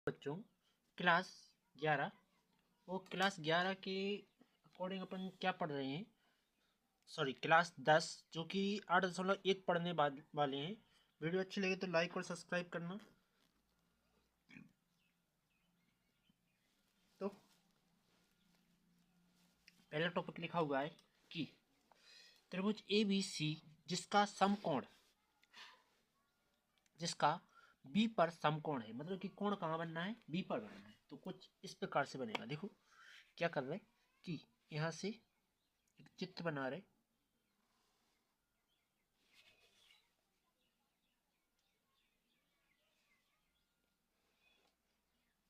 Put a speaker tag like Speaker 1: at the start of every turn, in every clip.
Speaker 1: बच्चों क्लास 11 वो क्लास 11 के अकॉर्डिंग अपन क्या पढ़ रहे हैं, सॉरी क्लास 10 जो कि 8.1 पढ़ने वाले हैं। वीडियो अच्छी लगे तो लाइक और सब्सक्राइब करना। तो पहला टॉपिक लिखा हुआ है कि त्रिभुज ए बी सी जिसका बी पर समकोण है, मतलब कि कोण कहाँ बनना है, बी पर बनना है। तो कुछ इस प्रकार से बनेगा। देखो क्या कर रहे कि यहाँ से एक चित्र बना रहे,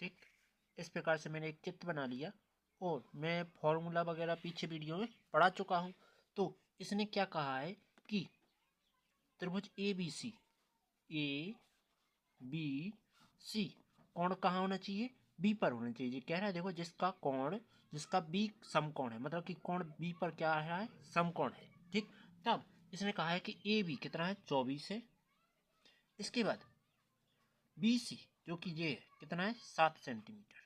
Speaker 1: ठीक। इस प्रकार से मैंने एक चित्र बना लिया और मैं फॉर्मूला वगैरह पीछे वीडियो में पढ़ा चुका हूँ। तो इसने क्या कहा है कि त्रिभुज ए बी सी कोण कहाँ होना चाहिए, बी पर होना चाहिए। ये कह रहा है देखो जिसका बी समकोण है, मतलब कि कोण बी पर क्या है, समकोण है, ठीक। तब इसने कहा है कि ए बी कितना है, 24 है। इसके बाद बी सी जो कि ये कितना है, 7 सेंटीमीटर।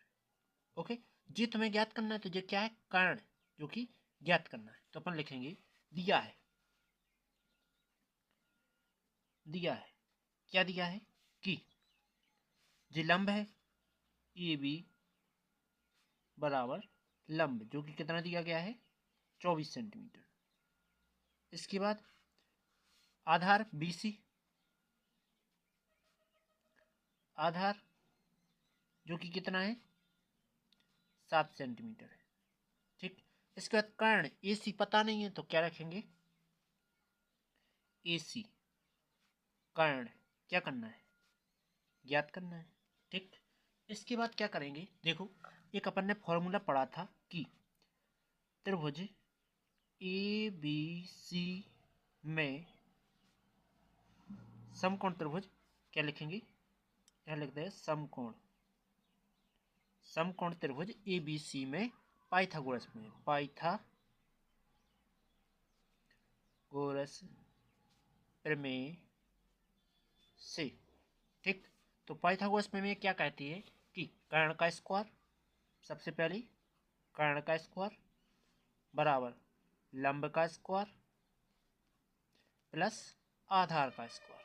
Speaker 1: ओके, जी तुम्हें ज्ञात करना है। तो ये क्या है, कर्ण, जो कि ज्ञात करना है। तो अपन लिखेंगे दिया है क्या दिया है कि जी लंब है ए बी बराबर लंब जो कि कितना दिया गया है, 24 सेंटीमीटर। इसके बाद आधार बी सी, आधार जो कि कितना है, 7 सेंटीमीटर है, ठीक। इसके बाद कर्ण ए सी पता नहीं है तो क्या रखेंगे, ए सी कर्ण क्या करना है, ज्ञात करना है, ठीक। इसके बाद क्या करेंगे, देखो एक अपन ने फॉर्मूला पढ़ा था कि त्रिभुज ए बी सी में समकोण त्रिभुज क्या लिखेंगे, यहाँ लिखते हैं समकोण त्रिभुज ए बी सी में पाइथागोरस प्रमेय से, ठीक। तो पाइथागोरस प्रमेय क्या कहती है कि कर्ण का स्क्वायर, सबसे पहले कर्ण का स्क्वायर बराबर लंब का स्क्वायर प्लस आधार का स्क्वायर।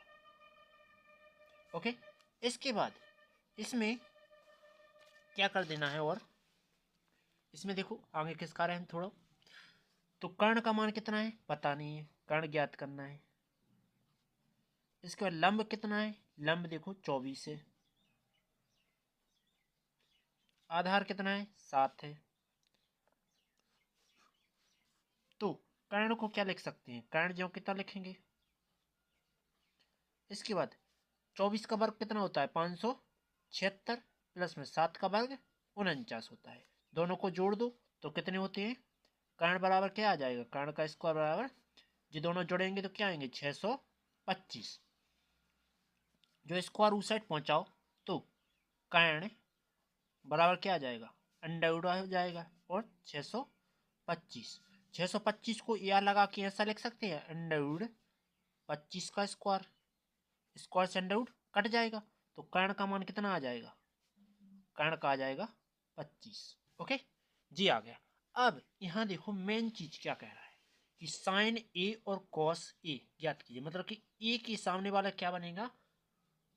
Speaker 1: ओके, इसके बाद इसमें क्या कर देना है, और इसमें देखो आगे किसका रहे हैं थोड़ा। तो कर्ण का मान कितना है पता नहीं है, कर्ण ज्ञात करना है। इसके बाद लंब कितना है, लंब देखो 24 है। आधार कितना है, 7 है। तो कर्ण को क्या लिख सकते हैं, कर्ण जो कितना लिखेंगे। इसके बाद 24 का वर्ग कितना होता है, 576 प्लस में 7 का वर्ग 49 होता है। दोनों को जोड़ दो तो कितने होते हैं, कर्ण बराबर क्या आ जाएगा, कर्ण का स्क्वायर बराबर, ये दोनों जोड़ेंगे तो क्या आएंगे, 625। जो स्क्वायर उस साइड पहुंचाओ तो कर्ण बराबर क्या आ जाएगा, अंडर रूट हो जाएगा। और 625 को यार लगा के ऐसा लिख सकते हैं, अंडर रूट 25 का स्क्वायर, स्क्वायर से अंडर रूट कट जाएगा। तो कर्ण का मान कितना आ जाएगा, कर्ण का आ जाएगा 25। ओके जी, आ गया। अब यहाँ देखो मेन चीज क्या कह रहा है कि साइन ए और कॉस ए ज्ञात कीजिए, मतलब कि ए के सामने वाला क्या बनेगा,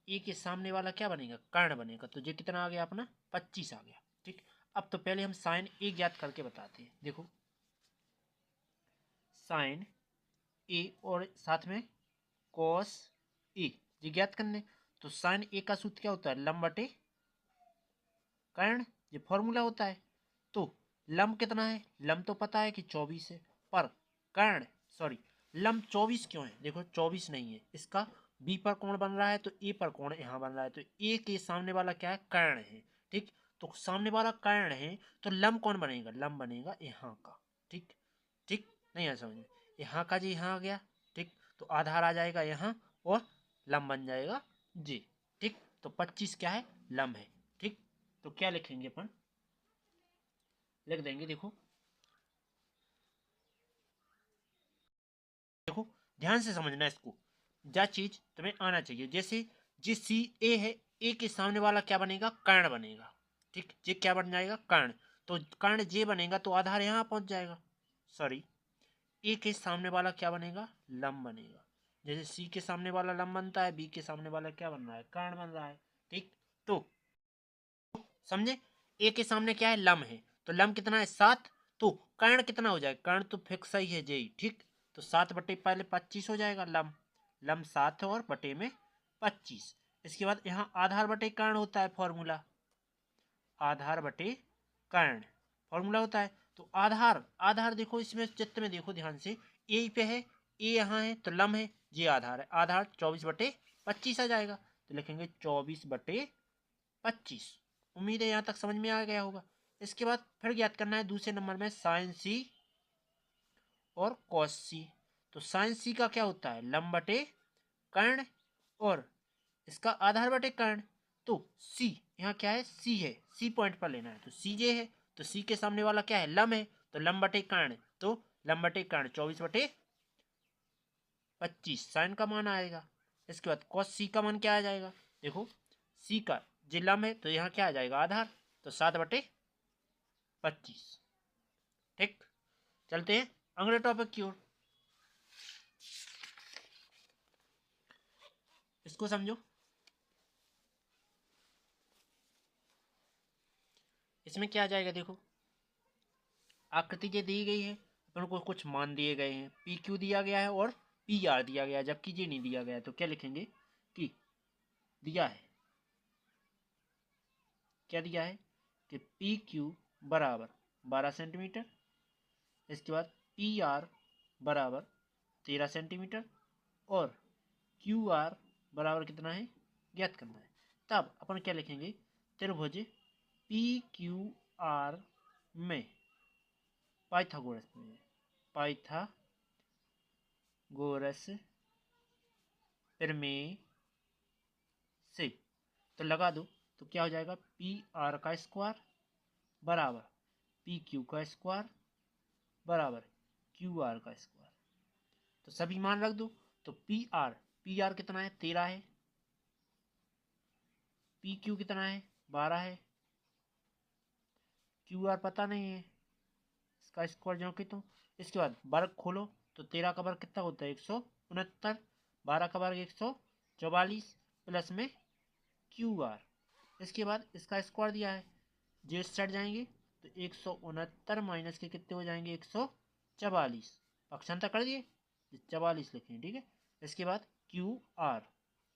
Speaker 1: ए के सामने वाला क्या बनेगा, कर्ण बनेगा। तो ये कितना आ गया अपना, 25 आ गया, ठीक। अब तो पहले हम साइन ए ज्ञात करके बताते हैं। देखो साइन ए और साथ में कॉस ए ये ज्ञात करने। तो साइन ए का सूत्र क्या होता है, लंब बटे कर्ण, ये फॉर्मूला होता है। तो लंब कितना है, लंब तो पता है कि 24 है, पर कर्ण सॉरी लंब 24 क्यों है, देखो 24 नहीं है, इसका बी पर कोण बन रहा है तो ए पर कोण यहाँ बन रहा है। तो ए के सामने वाला क्या है, कर्ण है, ठीक। तो सामने वाला कर्ण है तो लंब कौन बनेगा, लंब बनेगा यहाँ का, ठीक। ठीक, नहीं है समझ में, यहाँ का जी यहाँ आ गया, ठीक। तो आधार आ जाएगा यहाँ और लंब बन जाएगा जी, ठीक। तो 25 क्या है, लंब है, ठीक। तो क्या लिखेंगे अपन, लिख देंगे, देखो ध्यान से समझना इसको, जा चीज तुम्हें आना चाहिए। जैसे जी सी ए है, ए के सामने वाला क्या बनेगा, कर्ण बनेगा। ठीक, जे क्या बन जाएगा, कर्ण। तो कर्ण जे बनेगा तो आधार यहाँ पहुंच जाएगा। सॉरी, ए के सामने वाला क्या बनेगा, लंब बनेगा। जैसे सी के सामने वाला लंब बनता है, बी के सामने वाला क्या बन रहा है, कर्ण बन रहा है। ठीक, तो समझे, ए के सामने क्या है, लंब है, तो लंब कितना है, 7। तो कर्ण कितना हो जाएगा, कर्ण तो फिक्स ही है जे। ठीक, तो 7 बटे पहले 25 हो जाएगा लंब। लंब 7 और बटे में 25। इसके बाद यहाँ आधार बटे कर्ण होता है फॉर्मूला, आधार बटे कर्ण फॉर्मूला होता है। तो आधार, आधार देखो इसमें चित्र में देखो ध्यान से, ए पे है, ए यहाँ है तो लंब है, ये आधार है। आधार 24 बटे 25 आ जाएगा, तो लिखेंगे 24 बटे 25। उम्मीद है यहाँ तक समझ में आ गया होगा। इसके बाद फिर ज्ञात करना है दूसरे नंबर में साइन सी और कॉस सी। तो साइन सी का क्या होता है, लंब बटे कर्ण, और इसका आधार बटे कर्ण। तो सी यहाँ क्या है, सी है, सी पॉइंट पर लेना है, तो सी जे है। तो सी के सामने वाला क्या है, लंब है, तो लंब बटे कर्ण। तो लंब बटे कर्ण 24 बटे 25 साइन का मान आएगा। इसके बाद कॉस सी का मान क्या आ जाएगा, देखो सी का जे लंब है तो यहाँ क्या आ जाएगा, आधार, तो 7 बटे 25। ठीक, चलते हैं अगले टॉपिक की ओर। इसको समझो, इसमें क्या आ जाएगा, देखो आकृति जो दी गई है, अपन को कुछ मान दिए गए हैं, पी क्यू दिया गया है और पी आर दिया गया है, जबकि ये नहीं दिया गया है। तो क्या लिखेंगे कि दिया है, क्या दिया है कि पी क्यू बराबर 12 सेंटीमीटर, इसके बाद पी आर बराबर 13 सेंटीमीटर, और क्यू आर बराबर कितना है, ज्ञात करना है। तब अपन क्या लिखेंगे, त्रिभुज पी क्यू आर में पाइथागोरस में, पाइथागोरस प्रमेय से, तो लगा दो, तो क्या हो जाएगा, पी आर का स्क्वायर बराबर पी क्यू का स्क्वायर बराबर क्यू आर का स्क्वायर। तो सभी मान रख दो। तो पी आर कितना है, 13 है, पी क्यू कितना है, 12 है, क्यू आर पता नहीं है, इसका स्क्वायर जो कि, तो इसके बाद वर्ग खोलो, तो 13 का वर्ग कितना होता है, 169, 12 का वर्ग 144 प्लस में क्यू आर। इसके बाद इसका स्क्वायर दिया है, जो सेट जाएंगे तो 169 माइनस के कितने हो जाएंगे, 144, पक्षांतर कर दिए, 44 लिखें। ठीक है, इसके बाद क्यू आर,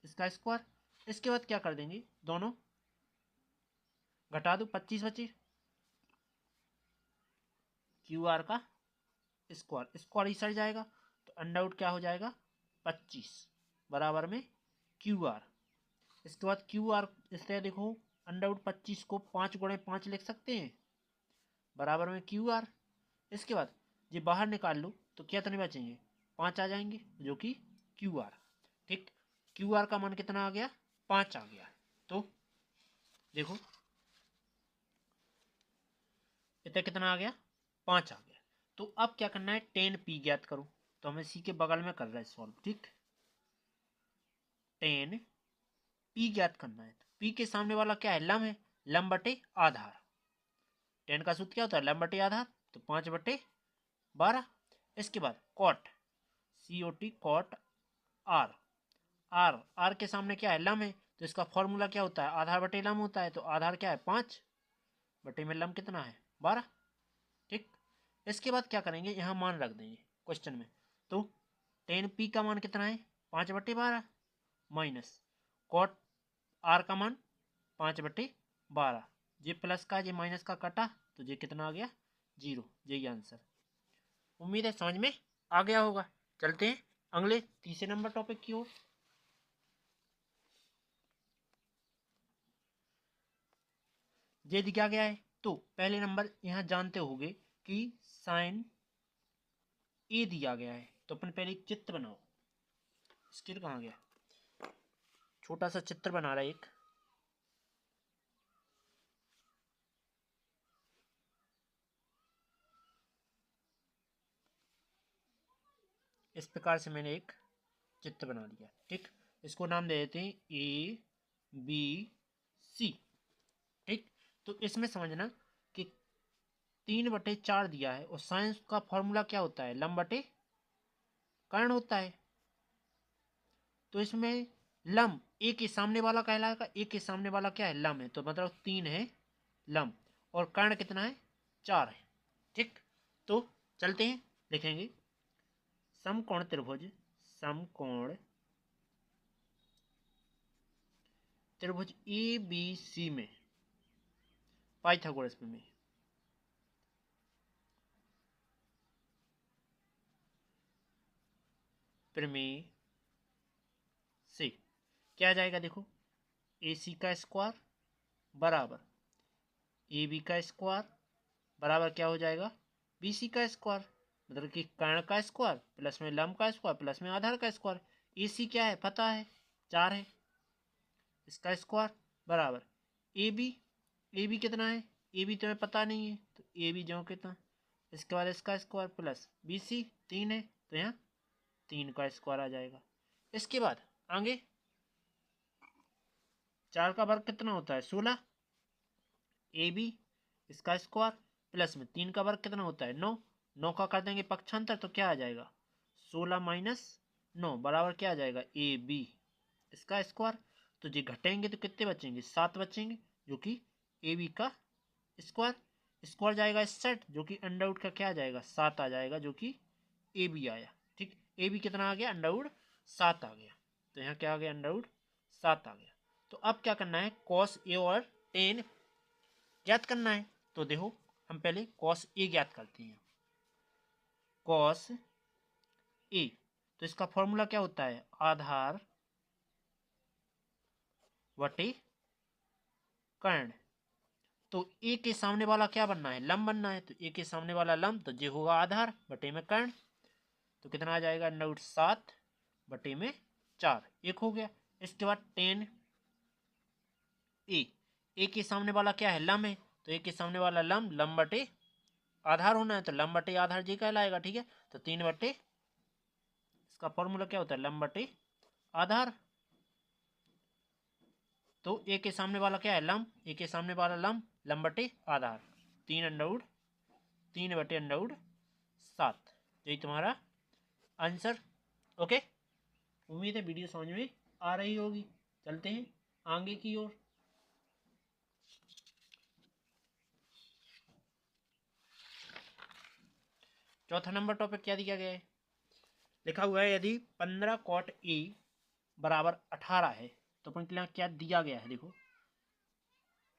Speaker 1: इसका स्क्वायर। इसके बाद क्या कर देंगे, दोनों घटा दो, 25 बचे, क्यू आर का स्क्वायर, स्क्वायर ही सट जाएगा, तो अंडर आउट क्या हो जाएगा, 25 बराबर में क्यू आर। इसके बाद क्यू आर इस तरह देखो, अंडर आउट 25 को 5 गुणे 5 लिख सकते हैं, बराबर में क्यू आर। इसके बाद ये बाहर निकाल लो, तो क्या कितने बचेंगे, 5 आ जाएंगे, जो कि क्यू आर। ठीक, क्यू आर का मान कितना आ गया, 5 आ गया। तो देखो इतना कितना आ गया, 5 आ गया। तो अब क्या करना है, 10 पी ज्ञात करो। तो हमें सी के बगल में कर रहा है सॉल्व। ठीक, 10 पी ज्ञात करना है। तो पी के सामने वाला क्या है, लंब है, लंब बटे आधार। 10 का सूत्र क्या होता है, लंब बटे आधार, तो 5 बटे 12। इसके बाद cot, C O T cot R, R R के सामने क्या है, लंब है, तो इसका फॉर्मूला क्या होता है, आधार बटे लंब होता है। तो आधार क्या है, 5 बटे में लंब कितना है, 12। ठीक, इसके बाद क्या करेंगे, यहाँ मान रख देंगे क्वेश्चन में। तो 10 पी का मान कितना है, 5 बटे 12 माइनस कॉट आर का मान 5 बटे 12, ये प्लस का ये माइनस का कटा, तो ये कितना आ गया, 0। यही आंसर। उम्मीद है समझ में आ गया होगा। चलते हैं अगले तीसरे नंबर टॉपिक की ओर। ये दिया गया है, तो पहले नंबर यहाँ जानते होंगे कि साइन ए दिया गया है, तो अपन पहले एक चित्र बनाओ। स्केल कहाँ गया, छोटा सा चित्र बना रहा है एक। इस प्रकार से मैंने एक चित्र बना लिया। ठीक, इसको नाम दे देते हैं ए बी सी। ठीक, तो इसमें समझना कि 3/4 दिया है और साइन का फॉर्मूला क्या होता है, लंब बटे कर्ण होता है। तो इसमें लंब ए के सामने वाला कहलाएगा, ए के सामने वाला क्या है, लंब है, तो मतलब 3 है लंब, और कर्ण कितना है, 4 है। ठीक, तो चलते हैं, लिखेंगे समकोण त्रिभुज, समकोण त्रिभुज ए बी सी में पाइथागोरस में प्रमेय से क्या आ जाएगा, देखो ए सी का स्क्वायर बराबर ए बी का स्क्वायर बराबर क्या हो जाएगा, बी सी का स्क्वायर, मतलब कि कर्ण का स्क्वायर प्लस में लंब का स्क्वायर प्लस में आधार का स्क्वायर। ए सी क्या है पता है, 4 है, इसका स्क्वायर बराबर ए बी कितना है, ए बी तुम्हें पता नहीं है तो ए बी जो कितना, इसके बाद इसका स्क्वायर प्लस बी सी 3 है तो यहाँ 3 का स्क्वायर आ जाएगा। इसके बाद आगे 4 का वर्ग कितना होता है, 16, ए बी इसका स्क्वायर प्लस में 3 का वर्ग कितना होता है, 9, 9 का कर देंगे पक्षांतर तो क्या आ जाएगा, 16 माइनस 9 बराबर क्या आ जाएगा, ए बी इसका स्क्वायर। तो ये घटेंगे तो कितने बचेंगे, 7 बचेंगे, जो कि ए बी का स्क्वायर, स्क्वायर जाएगा इस सेट, जो कि अंडर रूट का क्या आ जाएगा, 7 आ जाएगा, जो कि ए बी आया। ठीक, ए बी कितना आ गया, अंडर रूट 7 आ गया, तो यहाँ क्या आ गया, अंडर रूट 7 आ गया। तो अब क्या करना है, कॉस ए और टेन ज्ञात करना है। तो देखो हम पहले कॉस ए ज्ञात करते हैं, कॉस ए, तो इसका फॉर्मूला क्या होता है, आधार वटे कर्ण। तो ए के सामने वाला क्या बनना है, लंब बनना है, तो ए के सामने वाला लंब तो ये होगा आधार बटे में कर्ण, तो कितना आ जाएगा, अंडर रूट 7 बटे में 4, एक हो गया। इसके बाद टेन ए के सामने वाला क्या है, लंब है, तो ए के सामने वाला लंब लंब बटे आधार होना है, तो लंब बटे आधार जी कहलाएगा। ठीक है, तो 3 बटे, इसका फॉर्मूला क्या होता है, लंब बटे आधार। तो ए के सामने वाला क्या है, लंब, ए के सामने वाला लंब लंब बटे आधार, 3 अंडर रूट 3 बटे अंडर रूट 7, यही तुम्हारा आंसर। ओके, उम्मीद है वीडियो समझ में आ रही होगी। चलते हैं आगे की ओर। चौथा नंबर टॉपिक क्या दिया गया है, लिखा हुआ है यदि 15 कॉट ए बराबर 18 है तो अपन के लिए क्या दिया गया है, देखो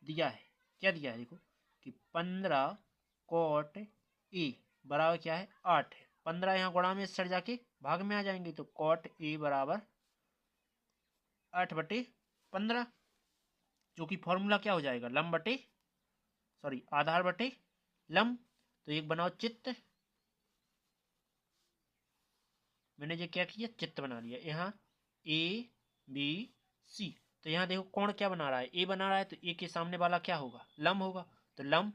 Speaker 1: दिया है, क्या दिया है, देखो कि 15 कॉट ए बराबर क्या है, 8 है, 15 यहाँ गुणा में सर जाके भाग में आ जाएंगे, तो कॉट ए बराबर 8 बटे 15, जो कि फॉर्मूला क्या हो जाएगा, लंब बटे सॉरी आधार बटे लंब। तो एक बनाओ चित्त, मैंने ये क्या किया, चित्त बना लिया, यहाँ ए बी सी, तो यहाँ देखो कौन क्या बना रहा है, ए बना रहा है, तो ए के सामने वाला क्या होगा, लंब होगा, तो लंब,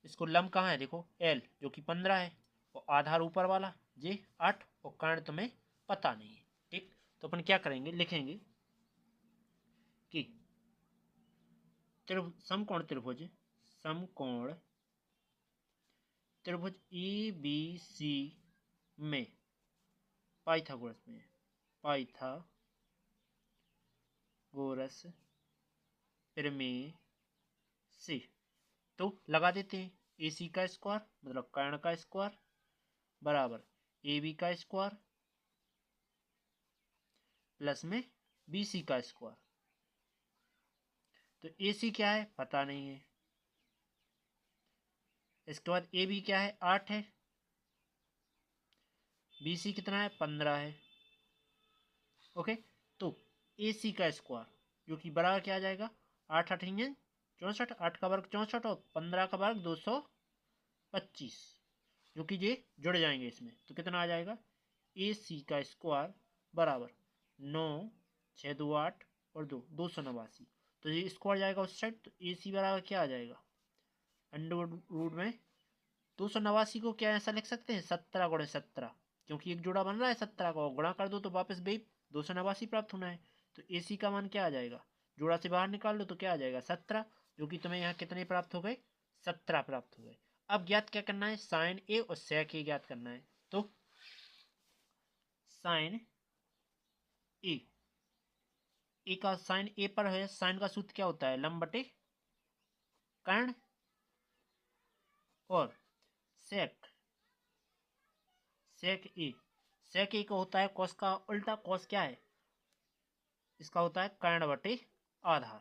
Speaker 1: इसको लंब कहाँ है, देखो एल जो कि 15 है, और आधार ऊपर वाला जे 8, और कर्ण तुम्हें पता नहीं है। ठीक, तो अपन क्या करेंगे, लिखेंगे कि समकोण त्रिभुज, समकोण त्रिभुज ए बी सी में पाइथागोरस में पाइथागोरस प्रमेय से, तो लगा देते हैं, ए सी का स्क्वायर मतलब कर्ण का स्क्वायर बराबर ए बी का स्क्वायर प्लस में बी सी का स्क्वायर। तो ए सी क्या है पता नहीं है, इसके बाद ए बी क्या है 8 है, बी सी कितना है 15 है। ओके, तो ए सी का स्क्वायर जो कि बराबर क्या आ जाएगा, 8 8 64, 8 का वर्ग 64 और 15 का वर्ग 225, जो कि ये जुड़ जाएंगे इसमें, तो कितना आ जाएगा, ए सी का स्क्वायर बराबर 9 6 2 8 और 289, तो ये स्क्वायर जाएगा उस साइड, तो ए सी बराबर क्या आ जाएगा, अंडर रूट में 289 को क्या ऐसा लिख सकते हैं, 17 गुणे 17, क्योंकि एक जोड़ा बन रहा है 17 का, गुणा कर दो तो वापस भी 289 प्राप्त होना है, तो ए सी का मान क्या आ जाएगा, जोड़ा से बाहर निकाल लो तो क्या आ जाएगा 17, जो कि तुम्हें यहाँ कितने प्राप्त हो गए 17 प्राप्त हो गए। अब ज्ञात क्या करना है, साइन ए और सेक ए ज्ञात करना है। तो साइन ए, ए का साइन ए पर है, साइन का सूत्र क्या होता है लंब बटे कर्ण, और सेक सेक ए, सेक ए का होता है कॉस का उल्टा, कॉस क्या है इसका होता है कर्ण बटे आधार।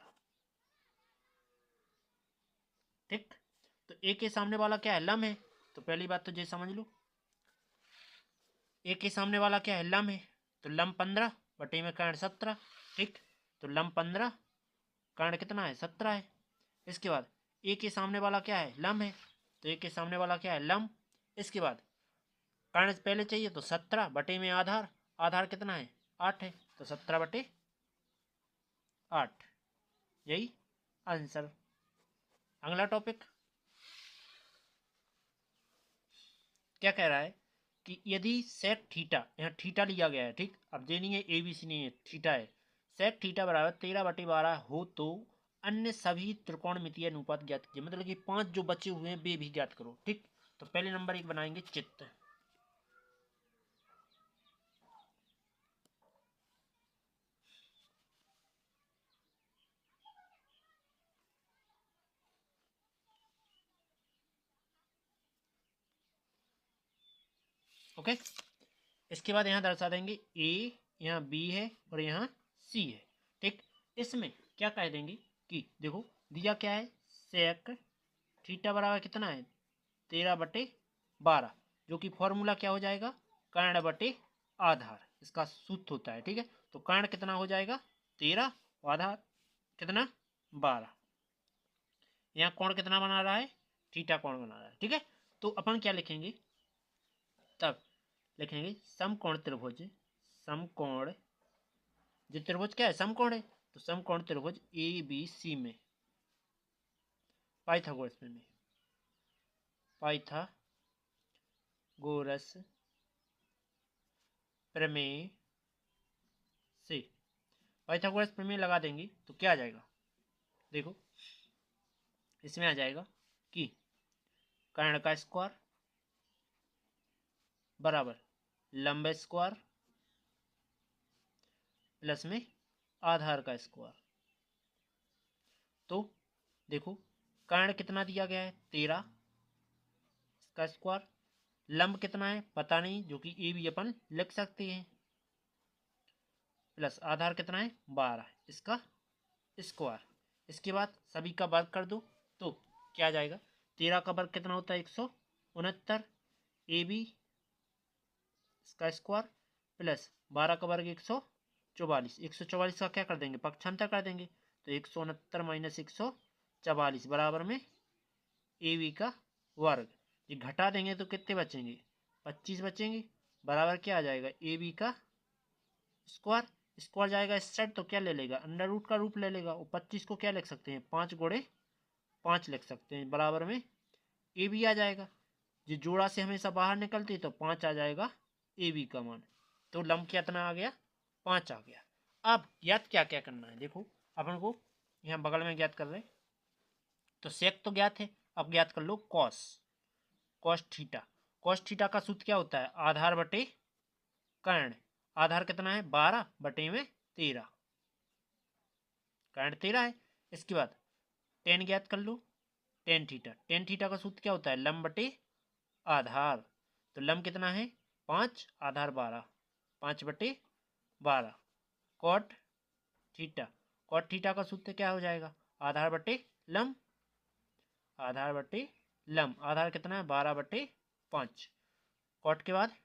Speaker 1: ठीक, तो ए के सामने वाला क्या है लंब है, तो पहली बात तो ये समझ लो, ए के सामने वाला क्या है लंब है, तो लंब 15 बटे में कर्ण 17। ठीक, तो लंब 15 कर्ण कितना है 17 है। इसके बाद ए के सामने वाला क्या है लंब है, तो ए के सामने वाला क्या है लंब। इसके बाद कर्ण पहले चाहिए तो 17 बटे में आधार, आधार कितना है 8 है, तो 17 बटे 8, यही आंसर। अगला टॉपिक क्या कह रहा है कि यदि सेक थीटा, यहाँ थीटा लिया गया है, ठीक, अब ये नहीं है ए बी सी नहीं है, थीटा है, सेक थीटा बराबर 13/12 हो तो अन्य सभी त्रिकोणमितीय अनुपात ज्ञात कीजिए, मतलब कि 5 जो बचे हुए हैं वे भी ज्ञात करो। ठीक, तो पहले नंबर एक बनाएंगे चित्र। ओके, इसके बाद यहाँ दर्शा देंगे ए, यहाँ बी है और यहाँ सी है। ठीक, इसमें क्या कह देंगे कि देखो दिया क्या है, सेक थीटा बराबर कितना है 13/12, जो कि फॉर्मूला क्या हो जाएगा कर्ण बटे आधार, इसका सूत्र होता है। ठीक है, तो कर्ण कितना हो जाएगा 13, आधार कितना 12, यहाँ कोण कितना बना रहा है थीटा कोण बना रहा है। ठीक है, तो अपन क्या लिखेंगे, तब लिखेंगे समकोण त्रिभुज, समकोण, जो त्रिभुज क्या है समकोण है, तो समकोण त्रिभुज ए बी सी में पाइथागोरस में पाइथागोरस प्रमेय से, पाइथागोरस प्रमेय लगा देंगे तो क्या आ जाएगा, देखो इसमें आ जाएगा कि कर्ण का स्क्वायर बराबर लंब स्क्वायर प्लस में आधार का स्क्वायर। तो देखो कर्ण कितना दिया गया है 13 का स्क्वायर, लंब कितना है पता नहीं, जो कि ए भी अपन लिख सकते हैं, प्लस आधार कितना है 12 इसका स्क्वायर। इसके बाद सभी का वर्ग कर दो तो क्या आ जाएगा, 13 का वर्ग कितना होता है 169, ए बी इसका स्क्वायर प्लस 12 का वर्ग 144, 144 का क्या कर देंगे पक्षांतर कर देंगे, तो 169 माइनस 144 बराबर में ए बी का वर्ग, ये घटा देंगे तो कितने बचेंगे 25 बचेंगे, बराबर क्या आ जाएगा ए बी का स्क्वायर, स्क्वायर जाएगा इस साइड तो क्या ले लेगा अंडर रूट का रूप ले लेगा, और 25 को क्या लिख सकते हैं 5 गुणे 5 लिख सकते हैं, बराबर में ए बी आ जाएगा, जो जोड़ा से हमेशा बाहर निकलती है तो 5 आ जाएगा ए बी का मान, तो लंब कितना आ गया 5 आ गया। अब ज्ञात क्या क्या करना है, देखो अपन को यहाँ बगल में ज्ञात कर रहे हैं, तो सेक तो ज्ञात है, अब ज्ञात कर लो cos, cos theta, cos theta का सूत्र क्या होता है आधार बटे कर्ण, आधार कितना है 12 बटे में 13, कर्ण 13 है। इसके बाद टेन ज्ञात कर लो, टेन थीटा, टेन थीटा का सूत्र क्या होता है लंब बटे आधार, तो लंब कितना है 5 आधार 12, 5/12, कॉट थीटा, कॉट थीटा का सूत्र क्या हो जाएगा आधार बटे लंब, आधार बटे लंब, आधार कितना है 12/5, कॉट के बाद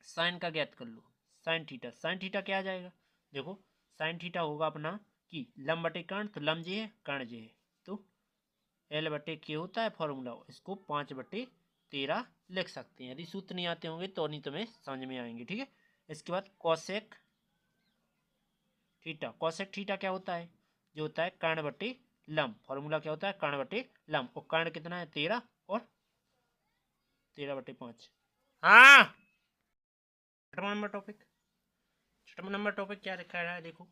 Speaker 1: साइन का ज्ञात कर लो, साइन थीटा, साइन थीटा क्या आ जाएगा, देखो साइन थीटा होगा अपना कि लंब बटे कर्ण, तो लंब जे है कर्ण जे है, तो एल बटे के होता है फॉर्मूला, इसको 5/13 लिख सकते हैं, यदि सूत्र नहीं आते होंगे तो नहीं तुम्हें समझ में आएंगे। ठीक है, इसके बाद कॉसेक थीटा, कॉसेक थीटा क्या होता है, जो होता है कर्ण बटे लंब, फॉर्मूला क्या होता है कर्ण बटे लंब, और कर्ण कितना है 13 और 13/5। हाँ, छठवां नंबर टॉपिक, छठवां नंबर टॉपिक क्या लिखा है देखो,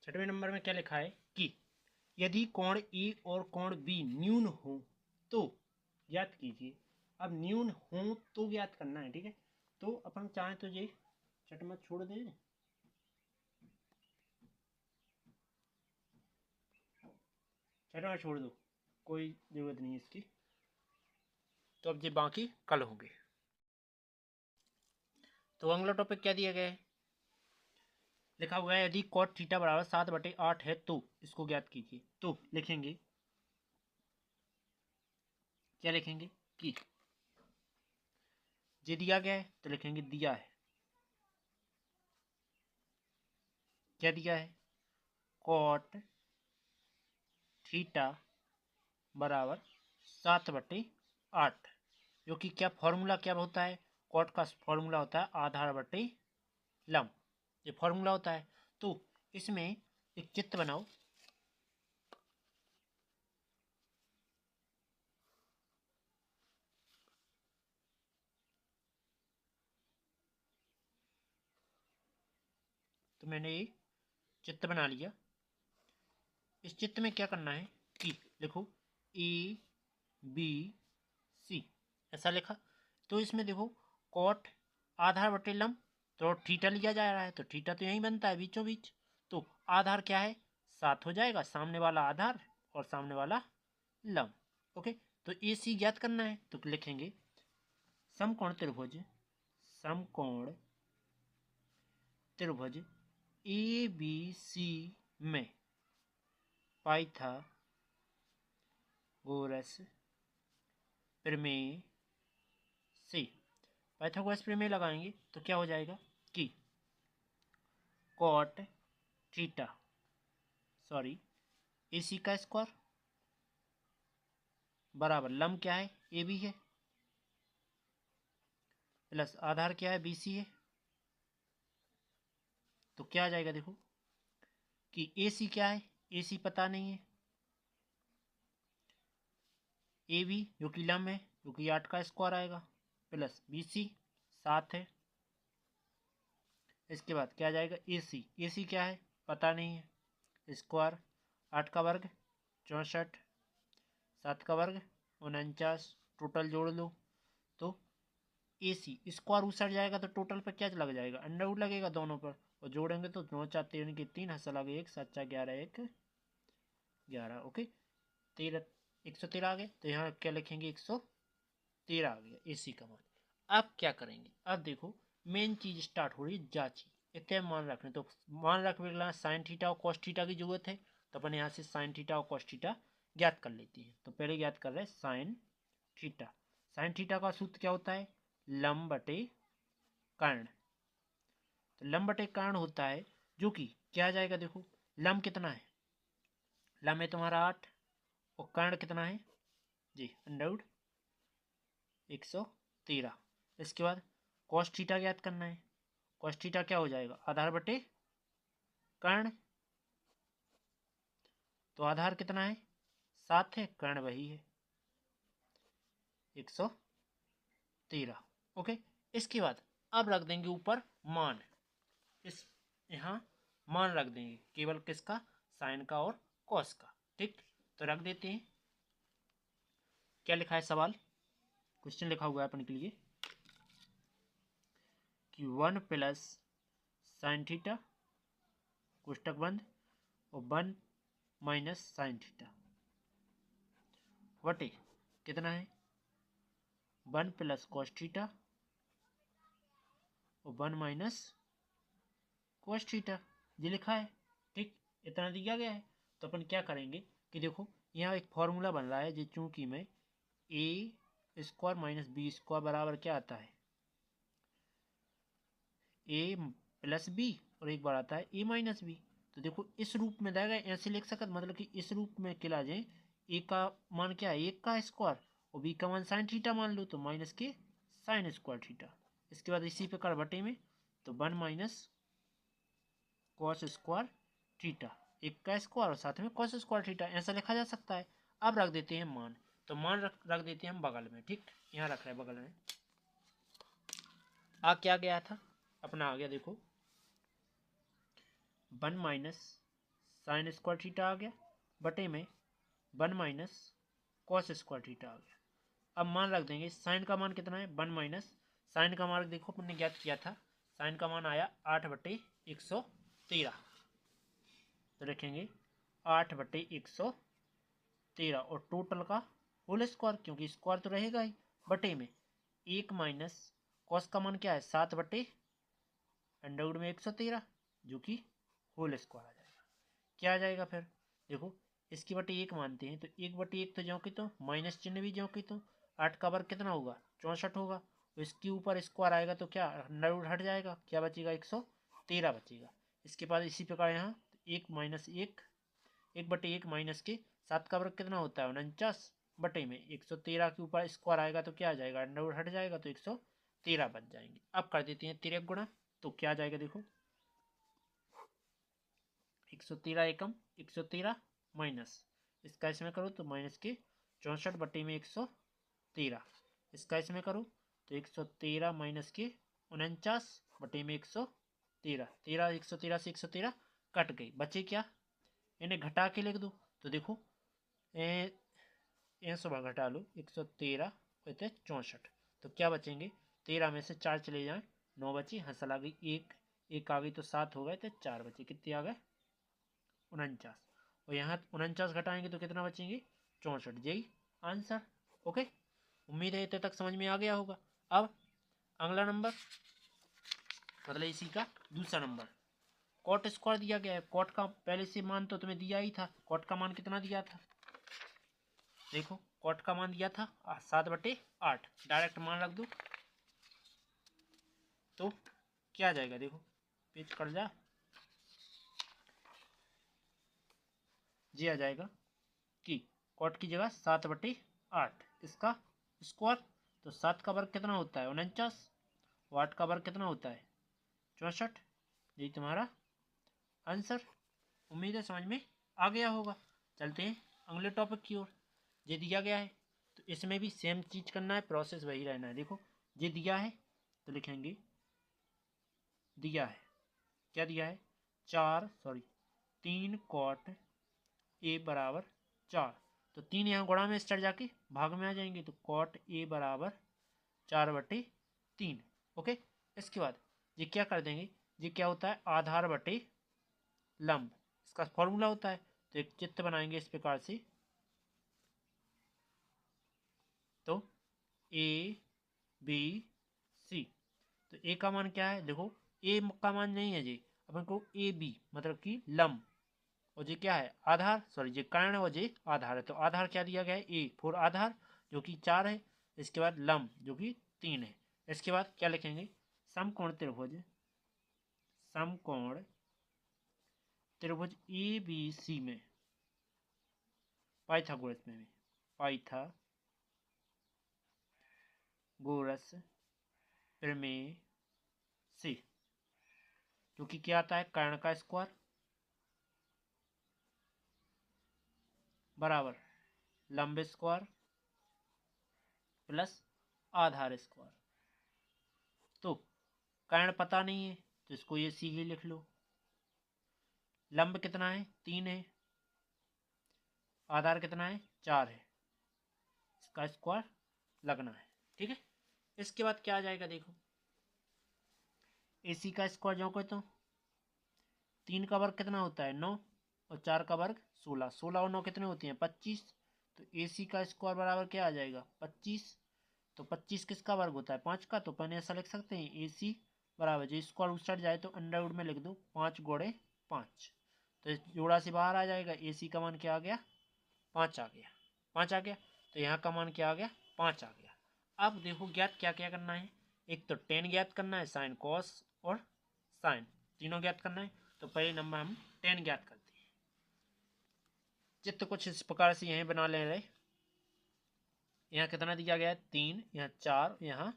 Speaker 1: छठवें नंबर में क्या लिखा है कि यदि कोण ए और कोण बी न्यून हो तो ज्ञात कीजिए। अब न्यून हो तो ज्ञात करना है, ठीक है। तो अपन चाहें तो ये छठवां छोड़ दें, छठवां छोड़ दो, कोई जरूरत नहीं है इसकी। तो अब ये बाकी कल होंगे। तो अगला टॉपिक क्या दिया गया है, लिखा हुआ है यदि कॉट थीटा बराबर 7/8 है तो इसको ज्ञात कीजिए। तो लिखेंगे, क्या लिखेंगे कि ये दिया गया है तो लिखेंगे दिया है, क्या दिया है, कॉट थीटा बराबर 7/8, जो कि क्या फॉर्मूला क्या होता है, कॉट का फॉर्मूला होता है आधार बटे लंब, ये फॉर्मूला होता है। तो इसमें एक चित्र बनाओ, तो मैंने ये चित्र बना लिया। इस चित्र में क्या करना है कि लिखो ए बी सी, ऐसा लिखा। तो इसमें देखो कॉट आधार बटे लंब, तो थीटा लिया जा रहा है तो थीटा तो यही बनता है बीचों बीच। तो आधार क्या है 7 हो जाएगा, सामने वाला आधार और सामने वाला लंब। ओके, तो ए सी ज्ञात करना है तो लिखेंगे समकोण त्रिभुज, समकोण त्रिभुज ए बी सी में पाइथागोरस प्रमेय से, पाइथागोरस प्रमेय लगाएंगे तो क्या हो जाएगा कि कॉट थीटा सॉरी ए सी का स्क्वायर बराबर लंब क्या है ए बी है, प्लस आधार क्या है बी सी है। तो क्या आ जाएगा देखो कि ए सी क्या है, ए सी पता नहीं है, ए बी जो कि लंब है जो कि 8 का स्क्वायर आएगा, प्लस बी सी 7 है। इसके बाद क्या आ जाएगा ए सी, ए सी क्या है पता नहीं है, स्क्वायर 8 का वर्ग 64, 7 का वर्ग 49, टोटल जोड़ लो तो ए सी स्क्वायर उछट जाएगा तो टोटल पर क्या लग जाएगा अंडर रूट लगेगा दोनों पर, और जोड़ेंगे तो 9 4 13 की 3, हंसा लगे 1 7 4 11 1 11। ओके, 13 113 आ गए, तो यहाँ क्या लिखेंगे 113 आ गया ए सी का मान। अब क्या करेंगे, अब देखो मेन चीज स्टार्ट हो रही है जांची, इतने मान रखने। तो मान रखने साइन थीटा और कॉस थीटा की जरूरत है, तो अपन यहाँ से साइन थीटा और कॉस थीटा ज्ञात कर लेते हैं। तो पहले ज्ञात कर रहे हैं साइन थीटा। साइन थीटा का सूत्र क्या होता है लंब बटे कर्ण। तो लंब बटे कर्ण होता है जो कि क्या आ जाएगा देखो, लंब कितना है, लंब है तुम्हारा 8 और कर्ण कितना है जी अंडर 113। इसके बाद कॉस थीटा ज्ञात करना है, कॉस थीटा क्या हो जाएगा आधार बटे कर्ण। तो आधार कितना है 7 है, कर्ण वही है 113। ओके, इसके बाद अब रख देंगे ऊपर मान, इस यहाँ मान रख देंगे केवल किसका साइन का और कॉस का। ठीक, तो रख देते हैं। क्या लिखा है सवाल, क्वेश्चन लिखा हुआ है अपन के लिए कि 1 प्लस साइन थीटा कोष्टक बंद और 1 माइनस साइन थीटा वटे कितना है 1 प्लस कॉस थीटा और 1 माइनस कॉस थीटा, ये लिखा है। ठीक, इतना दिया गया है। तो अपन क्या करेंगे कि देखो यहाँ एक फॉर्मूला बन रहा है जो चूंकि में ए स्क्वायर माइनस बी स्क्वायर बराबर क्या आता है ए प्लस बी, और एक बार आता है ए माइनस बी। तो देखो इस रूप में जाएगा, ऐसे लिख सकते मतलब कि इस रूप में किला जाए ए का मान क्या है 1 का स्क्वायर और बी का मान साइन थीटा मान लो तो माइनस के साइन स्क्वायर थीटा। इसके बाद इसी प्रकार बटे में तो 1 माइनस कॉस स्क्वायर थीटा, 1 का स्क्वायर और साथ में कॉस स्क्वायर थीटा, ऐसा लिखा जा सकता है। अब रख देते हैं मान, तो मान रख देते हैं हम बगल में। ठीक, यहाँ रख रहे हैं बगल में। क्या गया था अपना आ गया देखो 1 माइनस साइन स्क्वायर थीटा आ गया बटे में 1 माइनस कॉस स्क्वायर थीटा आ गया। अब मान रख देंगे साइन का मान कितना है 1 माइनस साइन का मान देखो अपने ज्ञात किया था, साइन का मान आया 8/113। तो रखेंगे 8/113 और टोटल का होल स्क्वायर, क्योंकि स्क्वायर तो रहेगा ही, बटे में 1 माइनस कॉस का मान क्या है 7/√में 113 जो कि होल स्क्वायर आ जाएगा। क्या आ जाएगा फिर देखो इसकी बटे 1 मानते हैं तो 1/1 तो ज्यों की तो माइनस चिन्ह भी ज्यों की तो 8 का वर्ग कितना होगा 64 होगा, तो इसके ऊपर स्क्वायर आएगा तो क्या अंडर हट जाएगा, क्या बचेगा 113 बचेगा। इसके बाद इसी प्रकार यहाँ 1 माइनस 1/1 माइनस के 7 का वर्ग कितना होता है 49 बटे में 113 के ऊपर स्क्वायर आएगा तो क्या आ जाएगा अंडर हट जाएगा तो 113 बच जाएंगे। अब कर देते हैं 13 गुणा, तो क्या आ जाएगा देखो 113 एकम 113 माइनस इसका इसमें करो तो माइनस के 64 बटे में 113, इसका इसमें करो तो 113 माइनस के 49 बटे में 113, 113 से 113 कट गई, बचे क्या इन्हें घटा के लिख दो। तो देखो सुबह घटा लो 113 कहते 64, तो क्या बचेंगे 13 में से 4 चले जाएं 9 बची, हंसल आ गई एक आ गई तो 7 हो गए तो 4 बचे, कितने आ गए 49, और यहाँ 49 घटाएंगे तो कितना बचेंगे 64, यही आंसर। ओके, उम्मीद है इतने तक समझ में आ गया होगा। अब अगला नंबर मतलब इसी का दूसरा नंबर कॉट स्क्वायर दिया गया है। कॉट का पहले से मान तो तुम्हें दिया ही था, कॉट का मान कितना दिया था देखो, कॉट का मान दिया था 7/8, डायरेक्ट मान रख दो तो क्या आ जाएगा देखो पेज कर जा, ये आ जाएगा कि कॉट की जगह 7/8 इसका स्क्वायर, तो 7 का वर्ग कितना होता है 49, 8 का वर्ग कितना होता है 64, यही तुम्हारा आंसर। उम्मीद है समझ में आ गया होगा। चलते हैं अगले टॉपिक की ओर। ये दिया गया है तो इसमें भी सेम चीज करना है, प्रोसेस वही रहना है। देखो ये दिया है तो लिखेंगे दिया है, क्या दिया है 3 कॉट ए बराबर 4, तो 3 यहाँ गुणा में स्टार जाके भाग में आ जाएंगे, तो कॉट ए बराबर 4/3। ओके, इसके बाद ये क्या कर देंगे, ये क्या होता है आधार बटे लंब, इसका फॉर्मूला होता है। तो एक चित्र बनाएंगे इस प्रकार से, तो ए बी सी, तो ए का मान क्या है देखो ए का मान नहीं है जी, अपन को ए बी मतलब कि लंब, और जी क्या है आधार, सॉरी जी कर्ण और जी आधार है। तो आधार क्या दिया गया है ए फोर आधार जो कि 4 है, इसके बाद लंब जो कि 3 है। इसके बाद क्या लिखेंगे समकोण त्रिभुज, समकोण त्रिभुज ए बी सी में पाइथागोरस में भी पाइथागोरस प्रमेय से, क्योंकि क्या आता है कर्ण का स्क्वायर बराबर लंब स्क्वायर प्लस आधार स्क्वायर। तो कर्ण पता नहीं है तो इसको ये सीधे लिख लो, लंब कितना है 3 है, आधार कितना है 4 है, इसका स्क्वायर लगना है। ठीक है, इसके बाद क्या आ जाएगा देखो AC का स्क्वायर जो कहते हो 3 का वर्ग कितना होता है 9 और 4 का वर्ग 16, 16 और 9 कितने होते हैं 25, तो AC का स्क्वायर बराबर क्या आ जाएगा 25, तो 25 किसका वर्ग होता है 5 का, तो अपन ऐसा लिख सकते हैं AC बराबर जो स्क्वायर उस साइड जाए तो अंडर रूट में लिख दो 5 गुणे 5, तो इस जोड़ा से बाहर आ जाएगा AC का मान क्या आ गया 5 आ गया, 5 आ गया, तो यहाँ का मान क्या आ गया 5 आ गया। अब देखो ज्ञात क्या क्या करना है, एक तो टेन ज्ञात करना है, साइन कॉस और साइन तीनों ज्ञात करना है। तो पहले नंबर हम टेन ज्ञात करते हैं, चित्र कुछ इस प्रकार से यहीं बना ले रहे, यहाँ कितना दिया गया है 3, यहाँ 4, यहाँ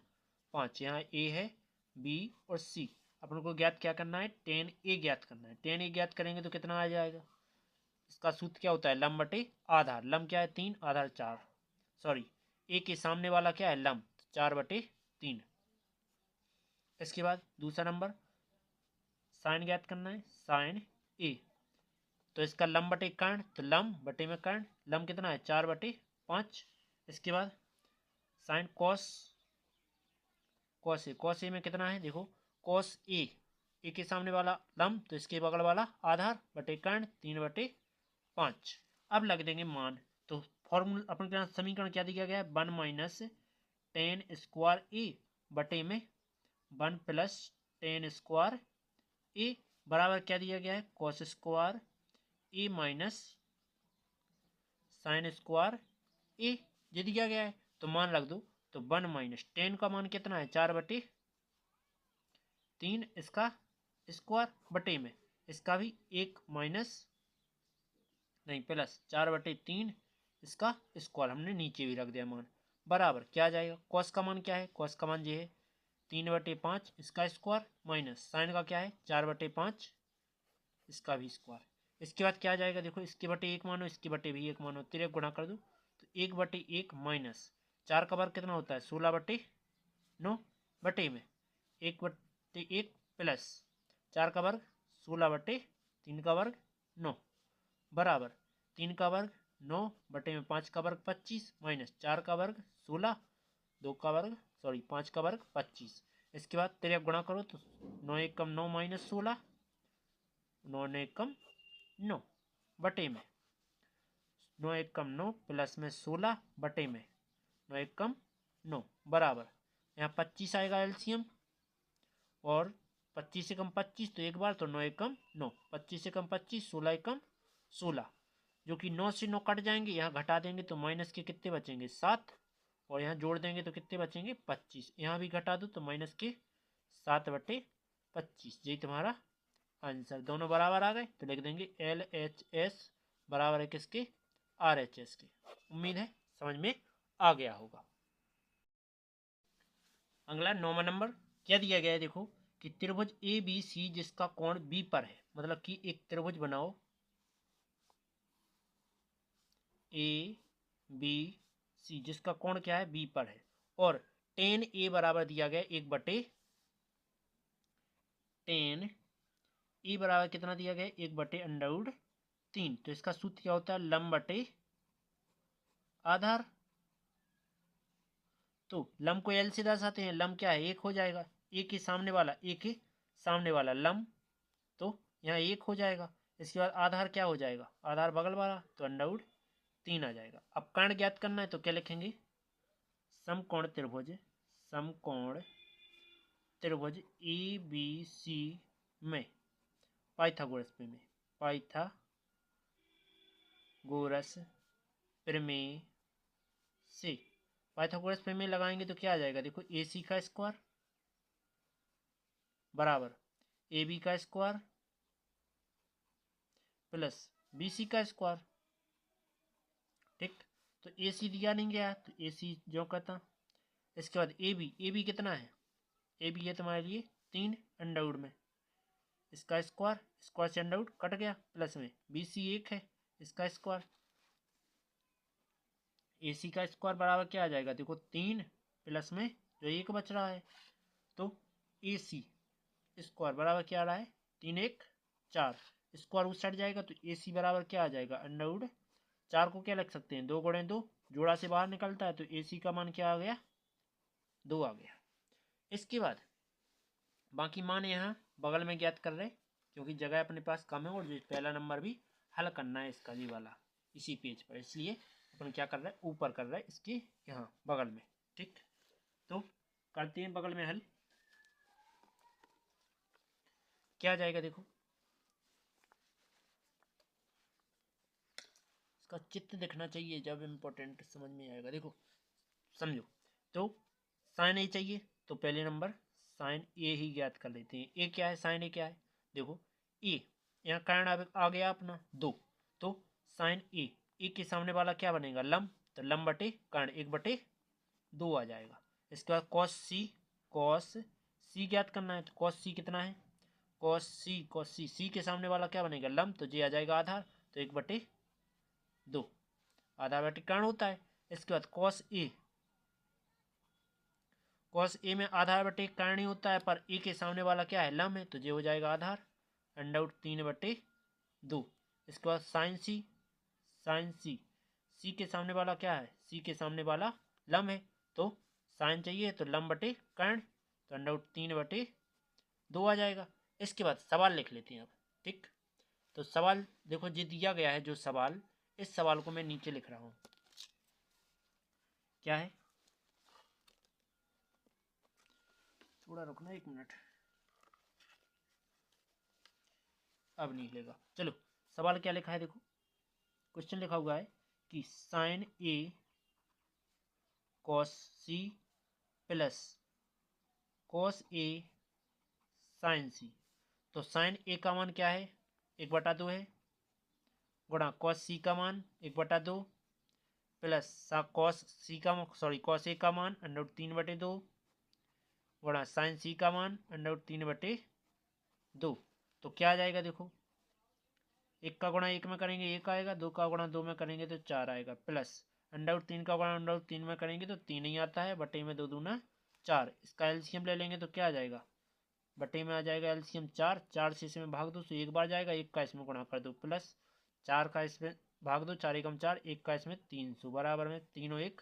Speaker 1: 5, यहाँ ए है बी और सी, अपन को ज्ञात क्या करना है टेन ए ज्ञात करना है। टेन ए ज्ञात करेंगे तो कितना आ जाएगा, इसका सूत्र क्या होता है लंब बटे आधार, लंब क्या है 3 आधार 4, सॉरी ए के सामने वाला क्या है लंब 4/3। इसके बाद दूसरा नंबर साइन ज्ञात करना है, साइन ए, तो इसका लम बटे कर्ण, तो लम बटे में कर्ण, लम कितना है 4/5। इसके बाद साइन कॉस, कॉस ए में कितना है देखो, कॉस ए के सामने वाला लम, तो इसके बगल वाला आधार बटे कर्ण 3/5। अब लग देंगे मान। तो फॉर्मूला अपन के समीकरण क्या दिया गया है, 1 माइनस टेन स्क्वायर ए बटे में 1 प्लस टेन स्क्वायर ए बराबर क्या दिया गया है, कॉस स्क्वायर ए माइनस साइन स्क्वायर ए ये दिया गया है। तो मान रख दो, तो 1 माइनस टेन का मान कितना है 4/3, इसका स्क्वायर बटे में इसका भी 1 माइनस नहीं प्लस 4/3 इसका स्क्वायर हमने नीचे भी रख दिया मान, बराबर क्या आ जाएगा, कॉस का मान क्या है, कॉस का मान ये है 3/5 इसका स्क्वायर माइनस साइन का क्या है 4/5 इसका भी स्क्वायर। इसके बाद क्या आ जाएगा देखो, इसके बटे 1 मानो, इसके बटे भी 1 मानो, तिरक गुणा कर दो तो 1/1 माइनस 4 का वर्ग कितना होता है 16/9 बटे में 1/1 प्लस 4 का वर्ग 16/3 का वर्ग 9 बराबर 3 का वर्ग 9 बटे में 5 का वर्ग 25 माइनस 4 का वर्ग 16, 2 का वर्ग 5 का वर्ग 25। इसके बाद तेरे गुणा करो तो 9 एकम 9 माइनस 16, 9 एकम 9 बटे में 9 एकम 9 प्लस में 16 बटे में 9 एकम 9 बराबर यहाँ 25 आएगा एलसीएम, और 25 एकम 25 तो एक बार, तो 9 एकम 9, 25 एकम 25, 16 एकम 16, जो कि 9 से 9 कट जाएंगे, यहाँ घटा देंगे तो माइनस के कितने बचेंगे 7, और यहाँ जोड़ देंगे तो कितने बचेंगे 25, यहाँ भी घटा दो तो माइनस के 7/25। यही तुम्हारा आंसर, दोनों बराबर आ गए तो लिख देंगे LHS बराबर है किसके, RHS के। उम्मीद है समझ में आ गया होगा। अगला 9वां नंबर क्या दिया गया है देखो, कि त्रिभुज ABC जिसका कोण B पर है, मतलब कि एक त्रिभुज बनाओ ABC जिसका कोण क्या है B पर है, और tan A बराबर दिया गया 1/tan A बराबर कितना दिया गया 1/√3। तो इसका सूत्र क्या होता है, लंब बटे आधार। तो लंब को L से दर्शाते हैं, लंब क्या है 1 हो जाएगा, A के सामने वाला लंब, तो यहाँ 1 हो जाएगा। इसके बाद आधार क्या हो जाएगा, आधार बगल वाला, तो √3 आ जाएगा। अब कर्ण ज्ञात करना है तो क्या लिखेंगे, समकोण त्रिभुज ABC में पाइथागोरस प्रमेय से पाइथागोरस प्रमेय लगाएंगे तो क्या आ जाएगा देखो, AC का स्क्वायर बराबर AB का स्क्वायर प्लस BC का स्क्वायर। ठीक, तो AC दिया नहीं गया तो AC जो कहता। इसके बाद AB कितना है, AB है तुम्हारे लिए 3 में, इसका स्क्वायर से अंडर कट गया, प्लस में BC 1 है, इसका स्क्वायर, AC का स्क्वायर बराबर क्या आ जाएगा देखो 3 प्लस में जो 1 बच रहा है, तो AC स्क्वायर बराबर क्या आ रहा है 3 1 4, स्क्वायर उस साइड जाएगा तो AC बराबर क्या आ जाएगा √4 को क्या लिख सकते हैं 2 गुणे 2, जोड़ा से बाहर निकलता है तो AC का मान क्या आ गया 2 आ गया। इसके बाद बाकी मान यहाँ बगल में ज्ञात कर रहे, क्योंकि जगह अपने पास कम है और जो पहला नंबर भी हल करना है इसका जी वाला इसी पेज पर, इसलिए अपन क्या कर रहे हैं ऊपर कर रहे हैं इसके यहाँ बगल में। ठीक, तो करते हैं बगल में हल। क्या आ जाएगा देखो, इसका चित्र दिखना चाहिए जब इम्पोर्टेंट समझ में आएगा। देखो समझो, तो साइन ए चाहिए तो पहले नंबर साइन ए ही ज्ञात कर लेते हैं। ए क्या है, साइन ए क्या है देखो, ए यहाँ कारण आ गया अपना 2, तो साइन ए के सामने वाला क्या बनेगा लंब, तो लंब बटे कारण 1/2 आ जाएगा। इसके बाद कॉस सी ज्ञात करना है, तो कॉस सी कितना है, कॉस सी के सामने वाला क्या बनेगा लंब, तो ये आ जाएगा आधार, तो 1/2 आधार बटे कारण होता है। इसके बाद कॉस ए में आधार बटे कारण ही होता है, पर ए के सामने वाला क्या है लंब है, तो ये हो जाएगा आधार √3/2। इसके बाद साइन सी, साइन सी, सी के सामने वाला क्या है, सी के सामने वाला लम है, तो साइन चाहिए तो लम बटे कर्ण, तो अंडर रूट 3/2 आ जाएगा। इसके बाद सवाल लिख लेते हैं अब। ठीक, तो सवाल देखो ये दिया गया है जो सवाल, इस सवाल को मैं नीचे लिख रहा हूँ। क्या है, थोड़ा रुकना 1 मिनट, अब नहीं लेगा। चलो सवाल क्या लिखा है देखो, क्वेश्चन लिखा हुआ है कि sign A cos C plus cos A sign सी, तो साइन ए का मान क्या है, 1/2 है, गुणा कॉस सी का मान 1/2 प्लस कॉस सी का कॉस ए का मान अंडर रूट 3/2 गुणा साइन सी का मान अंडर रूट 3/2। तो क्या आ जाएगा देखो, 1 का गुणा 1 में करेंगे 1 आएगा, 2 का गुणा 2 में करेंगे तो 4 आएगा, प्लस अंडर रूट 3 का गुणा अंडर रूट 3 में करेंगे तो 3 ही आता है, बटे में 2 दूना 4, इसका एलसीएम ले लेंगे तो क्या आ जाएगा, बटे में आ जाएगा एलसीएम 4, 4 से इसमें भाग दो तो 1 बार जाएगा, 1 का इसमें गुणा कर दो, प्लस 4 का इसमें भाग दो, 4 एकम 4, 1 का इसमें 300 बराबर में 3 1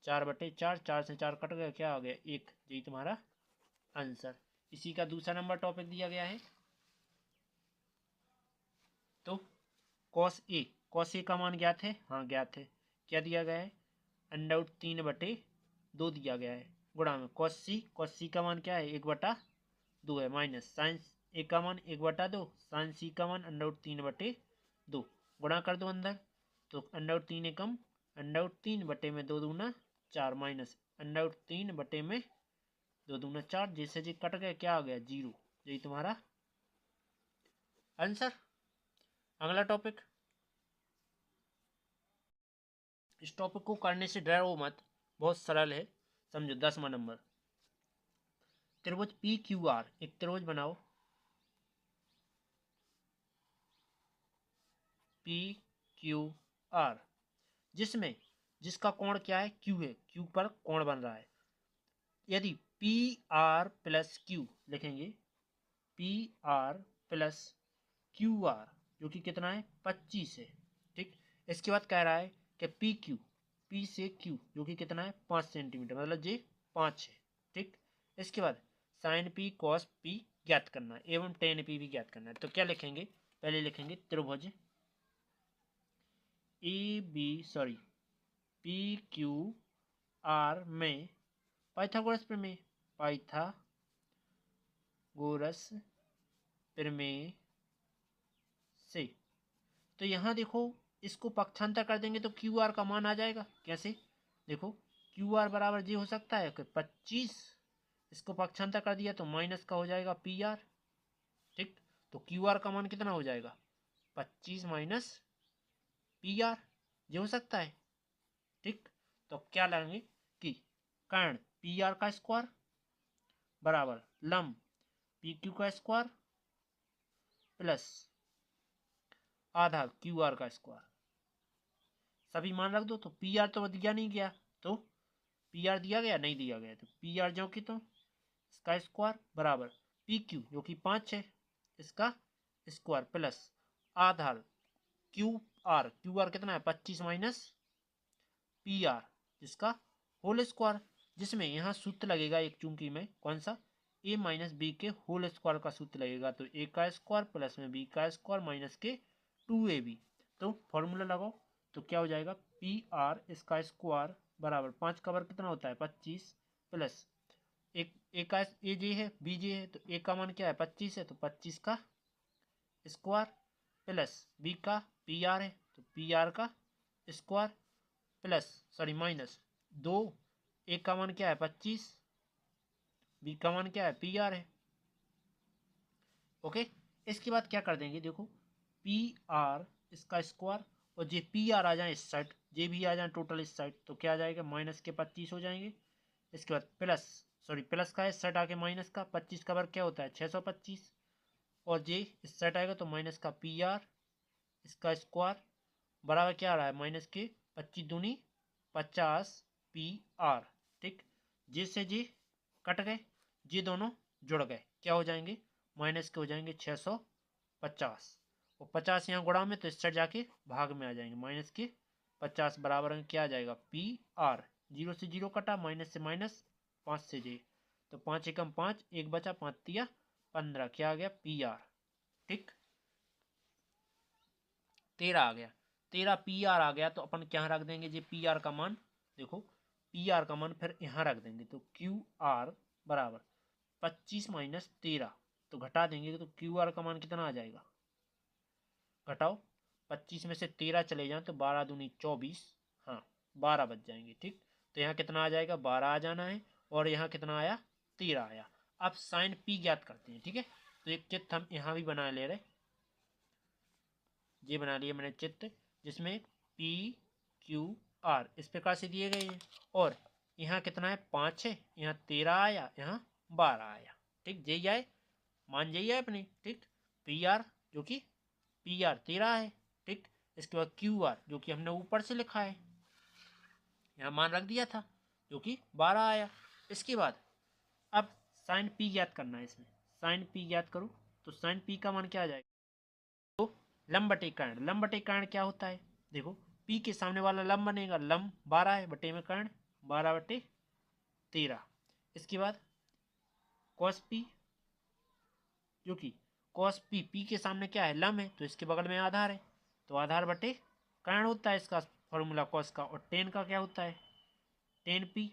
Speaker 1: 4/4, 4 से 4 कट गया, क्या आ गया 1, यही तुम्हारा आंसर। इसी का दूसरा नंबर टॉपिक दिया गया है। तो कॉस ए का मान ज्ञात है, हाँ ज्ञात है, क्या दिया गया है, अंडर रूट 3/2 दिया गया है, गुणा में कॉस सी का मान क्या है 1/2 है, माइनस साइन ए का मान 1/2, साइन सी का मान अंडर रूट 3/2, गुणा कर दो अंदर, तो अंडर रूट 3 एकम अंडर रूट 3 बटे में 2 दूना 4, माइनस अंडर रूट 3 बटे में 2 दूना 4, जैसे जी कट गया क्या आ गया 0, यही तुम्हारा आंसर। अगला टॉपिक, इस टॉपिक को करने से डरो मत, बहुत सरल है, समझो। 10वां नंबर, त्रिभुज पी क्यू आर, एक त्रिभुज बनाओ पी क्यू आर, जिसमें जिसका कोण क्या है क्यू है, क्यू पर कोण बन रहा है। यदि पी आर प्लस क्यू लिखेंगे, P R plus Q R जो कि कितना है 25 है। ठीक, इसके बाद कह रहा है कि पी क्यू, पी से क्यू जो कि कितना है 5 सेंटीमीटर, मतलब ये 5 है। ठीक, इसके बाद साइन पी कॉस पी ज्ञात करना है एवं टेन पी भी ज्ञात करना है। तो क्या लिखेंगे, पहले लिखेंगे त्रिभुज A B P Q R में पाइथागोरस प्रमेय, पाइथागोरस प्रमेय से, तो यहाँ देखो इसको पक्षांतर कर देंगे तो क्यू आर का मान आ जाएगा। कैसे, देखो क्यू आर बराबर जी हो सकता है कि 25, इसको पक्षांतर कर दिया तो माइनस का हो जाएगा पी आर। ठीक, तो क्यू आर का मान कितना हो जाएगा 25 माइनस पी आर, ये हो सकता है। ठीक, तो क्या लेंगे कि कर्ण पी आर का स्क्वायर बराबर लंब पी क्यू का स्क्वायर प्लस आधा क्यू आर का स्क्वायर, सभी मान रख दो। तो पी आर तो दिया नहीं गया, तो पी आर दिया गया नहीं दिया गया, तो पी आर जो कि तो इसका स्क्वायर बराबर पी क्यू जो कि 5 है इसका स्क्वायर प्लस आधार क्यू आर कितना है 25 माइनस पी आर जिसका होल स्क्वायर, जिसमें यहाँ सूत्र लगेगा एक चूंकि में कौन सा, ए माइनस बी के होल स्क्वायर का सूत्र लगेगा, तो ए का स्क्वायर प्लस में बी का स्क्वायर माइनस के 2ab, तो फॉर्मूला लगाओ तो क्या हो जाएगा पी आर इसका स्क्वायर बराबर 5 का वर्ग कितना होता है 25 प्लस एक ए का ए जे है बी जे है, तो ए का मान क्या है 25 है, तो 25 का स्क्वायर प्लस बी का पी आर है तो पी आर का स्क्वायर प्लस माइनस 2, ए का मान क्या है 25, बी का मान क्या है पी आर है। ओके, इसके बाद क्या कर देंगे देखो पी आर इसका स्क्वायर और जे पी आर आ जाए इस साइड, जे भी आ जाए टोटल इस साइड, तो क्या आ जाएगा माइनस के 25 हो जाएंगे। इसके बाद प्लस का इस साइड आके माइनस का 25 का वर्ग क्या होता है 625, और जे इस साइड आएगा तो माइनस का पी आर इसका स्क्वायर बराबर क्या आ रहा है माइनस के 25 दूनी 50 पी आर। ठीक, जे से जे कट गए, जे दोनों जुड़ गए, क्या हो जाएंगे माइनस के हो जाएंगे 650, और 50 यहाँ गुणा में, तो इस साइड जाके भाग में आ जाएंगे। माइनस के 50 बराबर में क्या आ जाएगा, पी आर। 0 से 0 कटा, माइनस से माइनस, 5 से जे, तो 5 एकम 5, 1 बचा, 5 तिया 15, क्या आ गया, पी आर। ठीक, 13 आ गया। 13 पी आर आ गया, तो अपन क्या रख देंगे जी, पी आर का मान। देखो पी आर का मान फिर यहाँ रख देंगे, तो क्यू आर बराबर 25 माइनस 13, तो घटा देंगे, तो क्यू आर का मान कितना आ जाएगा, घटाओ, 25 में से 13 चले जाएं तो 12 दूनी 24, हाँ 12 बच जाएंगे। ठीक, तो यहाँ कितना आ जाएगा, 12 आ जाना है, और यहाँ कितना आया, 13 आया। अब साइन पी ज्ञात करते हैं। ठीक है, तो एक चित्र हम यहाँ भी बना ले रहे, ये बना लिया मैंने चित्र, जिसमें पी क्यू आर इस प्रकार से दिए गए हैं। और यहाँ कितना है, 5 है, यहाँ 13 आया, यहाँ 12 आया। ठीक, यही आए, मान यही है अपने। ठीक, पी आर जो कि पी आर 13 है। ठीक, इसके बाद क्यू आर जो कि हमने ऊपर से लिखा है, यहाँ मान रख दिया था, जो कि 12 आया। इसके बाद अब साइन पी ज्ञात करना है। इसमें साइन पी ज्ञात करो, तो साइन पी का मान क्या आ जाएगा, तो लंब बटे कर्ण। लंब बटे कर्ण क्या होता है, देखो पी के सामने वाला लंब बनेगा, लंब 12 है, बटे में कर्ण 12 बटे 13। इसके बाद कॉस पी, जो कि कॉस पी, पी के सामने क्या है, लंब है, तो इसके बगल में आधार है, तो आधार बटे कर्ण होता है इसका फॉर्मूला कॉस का। और टेन का क्या होता है, टेन पी,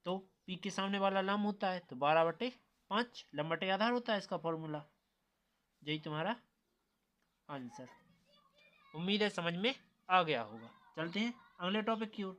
Speaker 1: तो पी के सामने वाला लंब होता है, तो 12/5 लंब बटे आधार होता है इसका फॉर्मूला। यही तुम्हारा आंसर। उम्मीद है समझ में आ गया होगा। चलते हैं अगले टॉपिक की ओर।